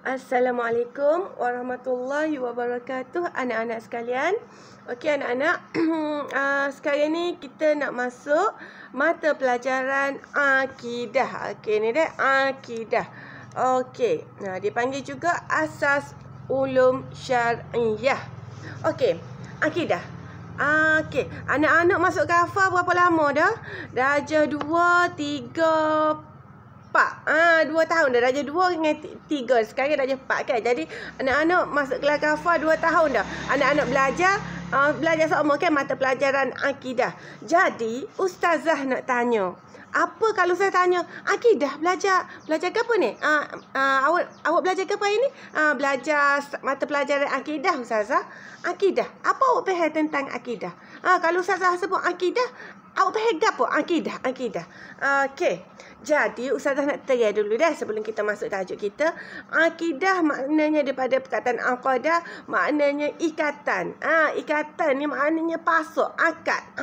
Assalamualaikum warahmatullahi wabarakatuh, anak-anak sekalian. Okey anak-anak, sekarang ni kita nak masuk mata pelajaran akidah. Okey ni dia akidah. Okey, dipanggil juga asas ulum syar'iyah. Okey, akidah. Okey, anak-anak masuk kafar berapa lama dah? Darjah 2, 3, 4. 2 tahun dah. Darjah 2 dengan 3. Sekarang darjah 4 kan. Jadi anak-anak masuk kelas kafar 2 tahun dah. Anak-anak belajar sama kan mata pelajaran akidah. Jadi ustazah nak tanya, apa kalau saya tanya akidah belajar ke apa ni? Awak belajar ke apa ini? Belajar mata pelajaran akidah ustazah. Akidah. Apa awak faham tentang akidah? Kalau ustazah sebut akidah, awak faham apa? Akidah. Okey. Jadi ustazah nak terai dulu dah sebelum kita masuk tajuk kita. Akidah maknanya daripada perkataan aqadah, maknanya ikatan. Ikatan ni maknanya pasok, akad.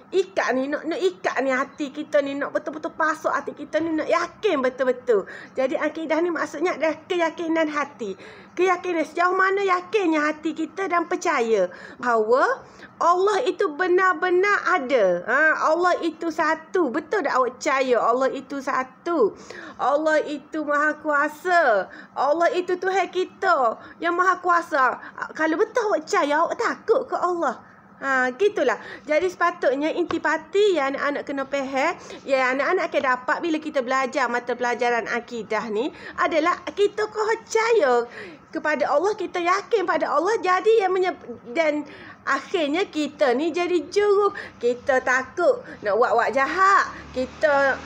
Ikat ni nak ikat ni hati kita ni, nak betul-betul pasok hati kita ni, nak yakin betul-betul. Jadi akidah ni maksudnya adalah keyakinan hati. Keyakinan sejauh mana yakinnya hati kita dan percaya bahawa Allah itu benar-benar ada. Allah itu satu. Betul tak awak percaya Allah itu satu? Allah itu maha kuasa. Allah itu Tuhan kita yang maha kuasa. Kalau betul awak percaya, awak takut ke Allah? Gitulah. Jadi sepatutnya intipati yang anak-anak kena faham, yang anak-anak akan dapat bila kita belajar mata pelajaran akidah ni adalah kita percaya kepada Allah, kita yakin pada Allah. Jadi dan akhirnya kita ni jadi juru. Kita takut nak buat jahat. Kita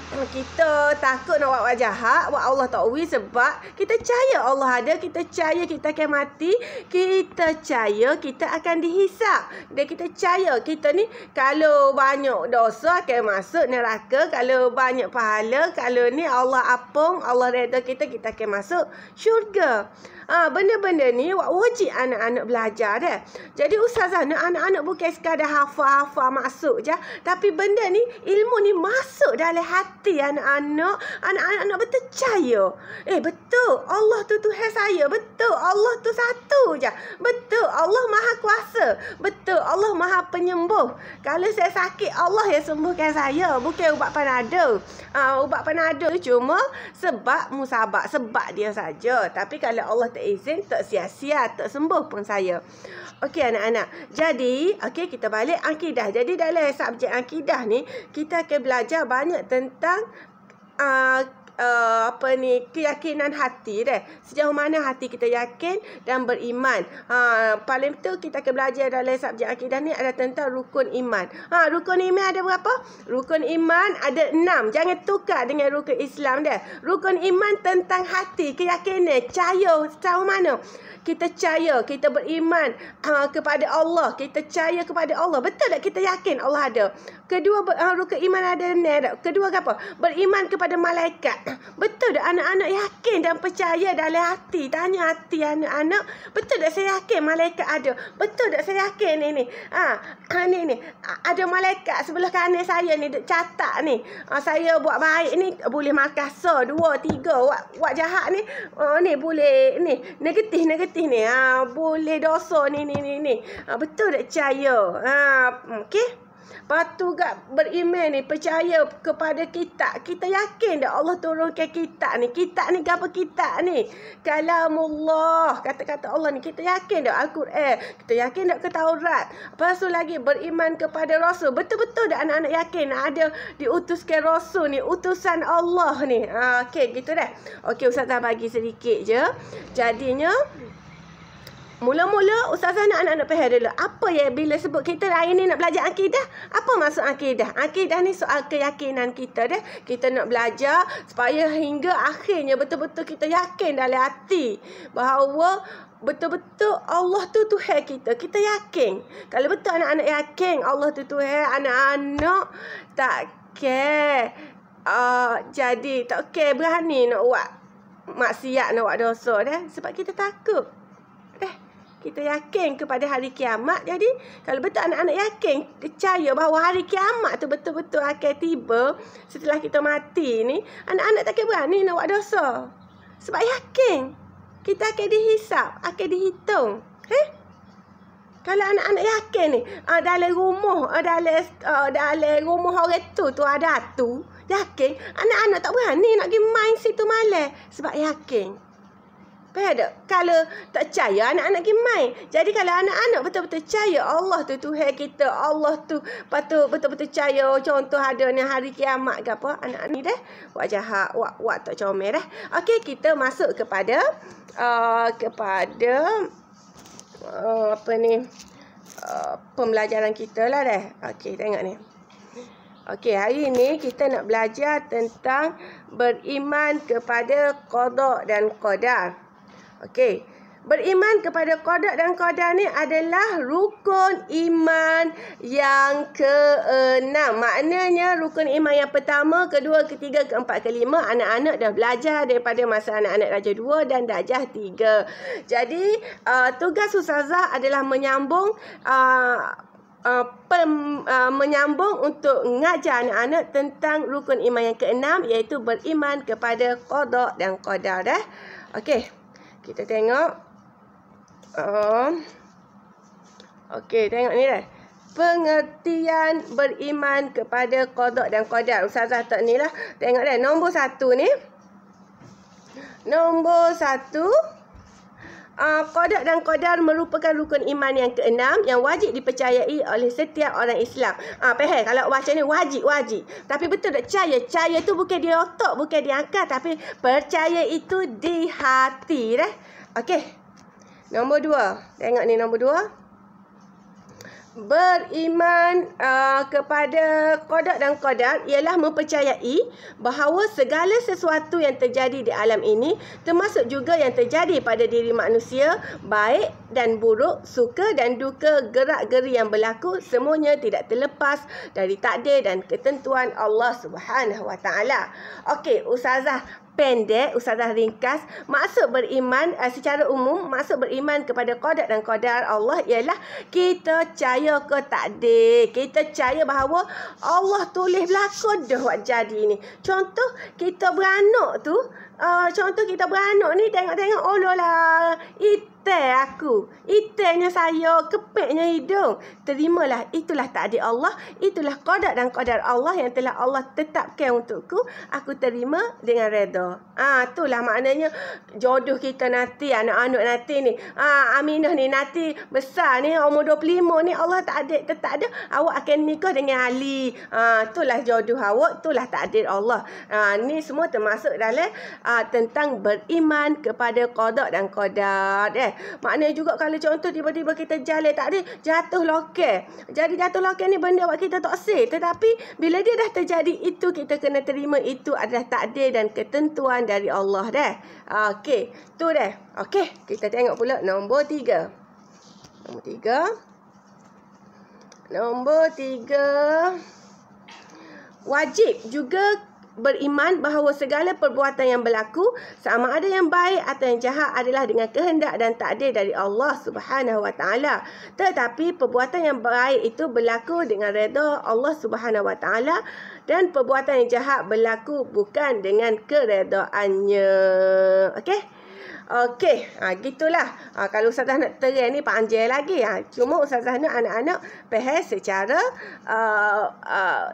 takut nak buat jahat, buat Allah takwil sebab kita percaya Allah ada, kita percaya kita akan mati, kita percaya kita akan dihisap. Dan kita percaya kita ni kalau banyak dosa akan masuk neraka, kalau banyak pahala, kalau ni Allah apung, Allah redha kita akan masuk syurga. Benda-benda ni wajib anak-anak belajar dah. Jadi ustazah nak anak-anak bukan sekadar hafal masuk je, tapi benda ni, ilmu ni masuk dalam hati anak-anak. Anak-anak nak betul percaya. Betul Allah tu Tuhan saya. Betul Allah tu satu je. Betul Allah maha kuasa. Betul Allah maha penyembuh. Kalau saya sakit, Allah yang sembuhkan saya, bukan ubat panadol. Ubat panadol cuma sebab musabak, sebab dia saja. Tapi kalau Allah tak izin, tak sia-sia, tak sembuh pun saya. Okey anak-anak. Jadi, kita balik akidah. Jadi dalam subjek akidah ni, kita akan belajar banyak tentang keyakinan hati dah. Sejauh mana hati kita yakin dan beriman. Paling betul kita akan belajar dalam subjek akidah ni ada tentang rukun iman. Rukun iman ada berapa? Rukun iman ada 6. Jangan tukar dengan rukun Islam dah. Rukun iman tentang hati, keyakinan, percaya sejauh mana kita percaya, kita beriman kepada Allah, kita percaya kepada Allah. Betul tak kita yakin Allah ada? Kedua, rukun iman ada ni. Kedua apa? Beriman kepada malaikat. Betul tak anak-anak yakin dan percaya dalam hati? Tanya hati anak-anak, betul tak saya yakin malaikat ada? Betul tak saya yakin ni? Ni ada malaikat sebelah kanan saya ni, duk catat ni. Saya buat baik ni boleh makasa 2, 3. Buat jahat ni ni boleh ni negatif ni. Boleh dosa ni. Betul tak percaya? Okey. Lepas tu beriman ni, percaya kepada kitab. Kita yakin dah Allah turunkan kitab ni. Kitab ni apa kitab ni? Kalamullah. Kata-kata Allah ni kita yakin dah Al-Quran. Kita yakin dah ke Taurat. Lepas tu lagi beriman kepada Rasul. Betul-betul dah anak-anak yakin ada diutuskan Rasul ni, utusan Allah ni. Okey, gitu dah. Okey, ustazah bagi sedikit je. Jadinya mula-mula ustazah nak anak-anak faham dulu. Apa yang bila sebut kita hari ni nak belajar akidah? Apa maksud akidah? Akidah ni soal keyakinan kita dah. Kita nak belajar supaya hingga akhirnya betul-betul kita yakin dalam hati bahawa betul-betul Allah tu Tuhan kita. Kita yakin. Kalau betul anak-anak yakin Allah tu Tuhan, anak-anak tak care. Jadi tak care berani nak buat maksiat, nak buat dosa dah. Sebab kita takut. Kita yakin kepada hari kiamat. Jadi kalau betul anak-anak yakin, percaya bahawa hari kiamat tu betul-betul akan tiba setelah kita mati ni, anak-anak takkan berani nak buat dosa. Sebab yakin. kita akan dihisap, akan dihitung. Kalau anak-anak yakin ni, dalam rumah, dalam rumah orang tu ada tu, yakin, anak-anak tak berani nak pergi main situ malam sebab yakin. Faham tak? Kalau tak percaya, anak-anak pergi main. Jadi kalau anak-anak betul-betul percaya Allah tu Tuhan kita, Allah tu patut betul-betul percaya. Contoh ada ni hari kiamat ke apa, anak-anak ni dah buat jahat, buat tak comel dah. Okey, kita masuk kepada apa ni, pembelajaran kita lah dah. Okey, tengok ni. Okey, hari ni kita nak belajar tentang beriman kepada qada dan qadar. Okey, beriman kepada qada dan qadar ni adalah rukun iman yang ke-6. Maknanya rukun iman yang pertama, kedua, ketiga, keempat, kelima anak-anak dah belajar daripada masa anak-anak darjah 2 dan darjah 3. Jadi tugas ustazah adalah menyambung menyambung untuk mengajar anak-anak tentang rukun iman yang ke-6, iaitu beriman kepada qada dan qadar dah. Okey, kita tengok. Okey, tengok ni dah. Pengertian beriman kepada qada dan qadar. Ustazah tak ni lah. Tengok dah, nombor 1 ni. Nombor 1, qada dan qadar merupakan rukun iman yang ke-6 yang wajib dipercayai oleh setiap orang Islam. Faham? Kalau baca ni wajib. Tapi betul tak percaya? Percaya tu bukan di otak, bukan di akal, tapi percaya itu di hati dah. Okey. Nombor 2. Tengok ni nombor 2. Beriman kepada qada dan qadar ialah mempercayai bahawa segala sesuatu yang terjadi di alam ini, termasuk juga yang terjadi pada diri manusia, baik dan buruk, suka dan duka, gerak-geri yang berlaku, semuanya tidak terlepas dari takdir dan ketentuan Allah Subhanahu Wa Taala. Okey, ustazah pendek, ustazah ringkas. Maksud beriman secara umum, maksud beriman kepada qada dan qadar Allah ialah kita percaya ke takdir. Kita percaya bahawa Allah tulis berlaku dah buat jadi ni. Contoh kita beranak tu, ni tengok-tengok, oh lah, itanya saya, kepeknya hidung. Terimalah, itulah takdir Allah, itulah qada dan qadar Allah yang telah Allah tetapkan untukku. Aku terima dengan redha. Itulah maknanya jodoh kita nanti, anak-anak nanti ni. Aminah ni nanti besar ni, umur 25 ni, Allah tetap ada awak akan nikah dengan Ali. Itulah jodoh awak, itulah takdir Allah. Ni semua termasuk dalam tentang beriman kepada qada dan qadar. Maknanya juga kalau contoh tiba-tiba kita jalan tak ada, jatuh lokal. Jadi jatuh lokal ni benda buat kita tak sih. Tetapi bila dia dah terjadi itu, kita kena terima itu adalah takdir dan ketentuan dari Allah dah. Okey, tu dah. Okey, kita tengok pula nombor 3. Nombor 3. Wajib juga beriman bahawa segala perbuatan yang berlaku, sama ada yang baik atau yang jahat, adalah dengan kehendak dan takdir dari Allah Subhanahu Wa Taala. Tetapi perbuatan yang baik itu berlaku dengan redha Allah Subhanahu Wa Taala, dan perbuatan yang jahat berlaku bukan dengan keredaannya. Okey? Okey, gitulah. Kalau ustazah nak terang ni panjang lagi. Cuma ustazah nak anak-anak faham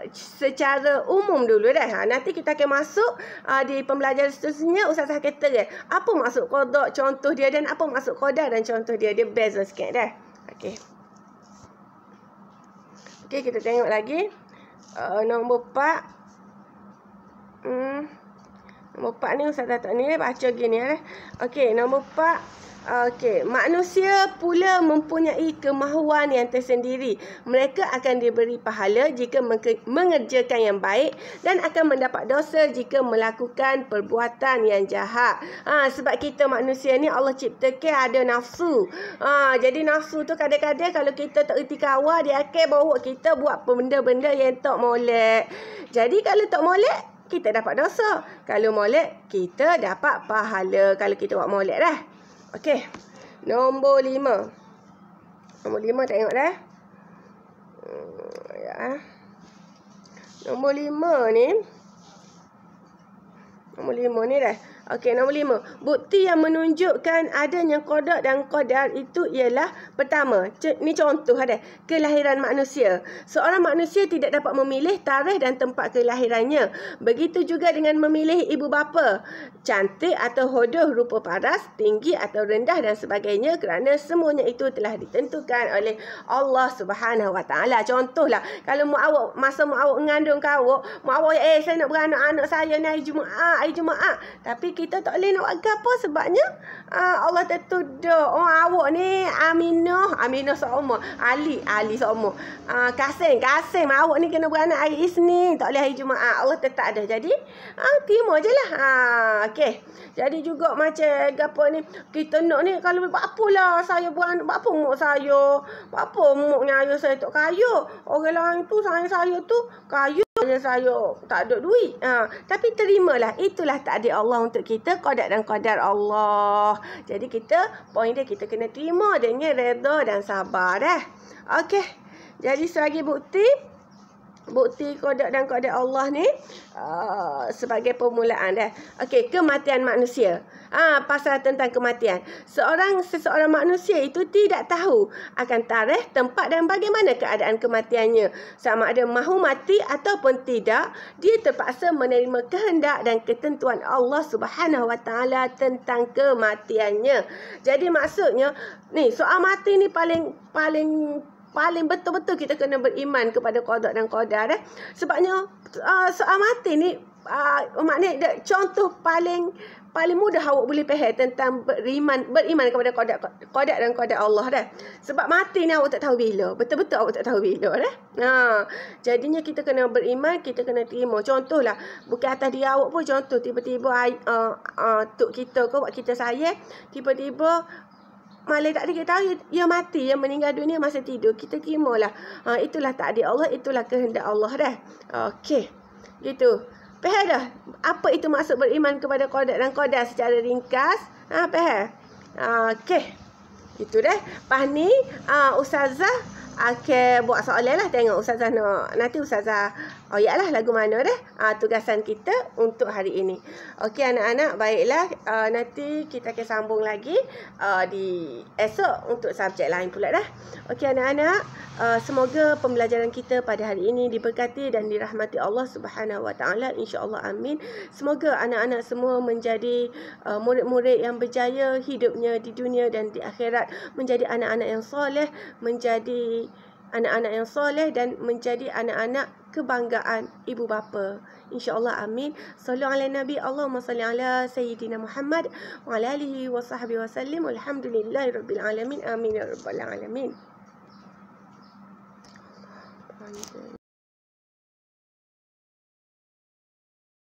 secara umum dulu dah. Nanti kita akan masuk di pembelajaran seterusnya, ustazah akan terang apa maksud qada, contoh dia, dan apa maksud qadar dan contoh dia. Dia beza sikit dah. Okey. Okey, kita tengok lagi. Nombor 4. Nombor 4 ni ustazah tak ni baca gini lah. Okey, nombor 4. Okey, manusia pula mempunyai kemahuan yang tersendiri. Mereka akan diberi pahala jika mengerjakan yang baik, dan akan mendapat dosa jika melakukan perbuatan yang jahat. Sebab kita manusia ni Allah ciptakan ada nafsu. Jadi nafsu tu kadang-kadang kalau kita tak erti kawal, dia akan bawa kita buat benda-benda yang tak molek. Jadi kalau tak molek, kita dapat dosa. Kalau molek, kita dapat pahala. Kalau kita buat molek dah. Okey. Nombor 5. Nombor 5 tengok dah. Nombor 5 ni dah. Okey, nombor 5. Bukti yang menunjukkan adanya qada dan qadar itu ialah pertama, ni contoh ada, kelahiran manusia. Seorang manusia tidak dapat memilih tarikh dan tempat kelahirannya. Begitu juga dengan memilih ibu bapa, cantik atau hodoh, rupa paras, tinggi atau rendah dan sebagainya, kerana semuanya itu telah ditentukan oleh Allah Subhanahu Wa Taala. Contohlah, kalau mak awak masa mak awak mengandung awak, mak awak saya nak beranak, anak saya ni hari Jumaat. Tapi kita tak boleh nak buat apa sebabnya Allah tertuduh. Oh, awak ni Aminah seumur, Ali seumur, Kasim mak awak ni kena beranak hari Isnin, tak boleh hari Jumaat. Allah tetap ada. Jadi terima je lah. Okey. Jadi juga macam apa ni, kita nak ni kalau apalah saya beranak, apa mak saya, apa maknya ayah saya tak kaya, orang lain tu sayang saya tu kaya, saya tak ada duit. Tapi terimalah, itulah takdir Allah untuk kita, qada dan qadar Allah. Jadi poin dia kita kena terima dengan redha dan sabar dah. Okey. Jadi sebagai bukti qada dan qadar Allah ni sebagai permulaan dah. Okey, kematian manusia. Pasal tentang kematian. Seseorang manusia itu tidak tahu akan tarikh, tempat dan bagaimana keadaan kematiannya. Sama ada mahu mati ataupun tidak, dia terpaksa menerima kehendak dan ketentuan Allah Subhanahu Wa Taala tentang kematiannya. Jadi maksudnya ni soal mati ni paling betul-betul kita kena beriman kepada qada dan qadar. Sebabnya soal mati ni maknanya contoh paling mudah awak boleh faham tentang beriman kepada qada dan qadar Allah dah. Sebab mati ni awak tak tahu bila. Betul-betul awak tak tahu bila dah. Jadinya kita kena beriman, kita kena terima. Contohlah, bukan atas diri awak pun, contoh tiba-tiba tok kita ke buat kita sayang, tiba-tiba malah tak ada kita tahu dia mati, dia meninggal dunia masa tidur. Kita terimalah. Itulah takdir Allah, itulah kehendak Allah dah. Okey. Gitu. Faham dah? Apa itu maksud beriman kepada qada dan qadar secara ringkas? Faham? Okey. Itu dah. Lepas ni Ustazah akan buat soalan lah. Tengok Ustazah nak, nanti Ustazah ayatlah lagu mana dah. Tugasan kita untuk hari ini. Okey anak-anak, baiklah. Nanti kita akan sambung lagi di esok untuk subjek lain pula dah. Okey anak-anak, semoga pembelajaran kita pada hari ini diberkati dan dirahmati Allah Subhanahu Wa Taala, insya-Allah, amin. Semoga anak-anak semua menjadi murid-murid yang berjaya hidupnya di dunia dan di akhirat, menjadi anak-anak yang soleh, menjadi anak-anak yang soleh dan menjadi anak-anak kebanggaan ibu bapa. InsyaAllah, amin. Sallu ala Nabi, Allahumma salli ala Sayyidina Muhammad wa ala alihi wa sahbihi wa sallim. Alhamdulillahi Rabbil Alamin. Amin ya Rabbal Alamin.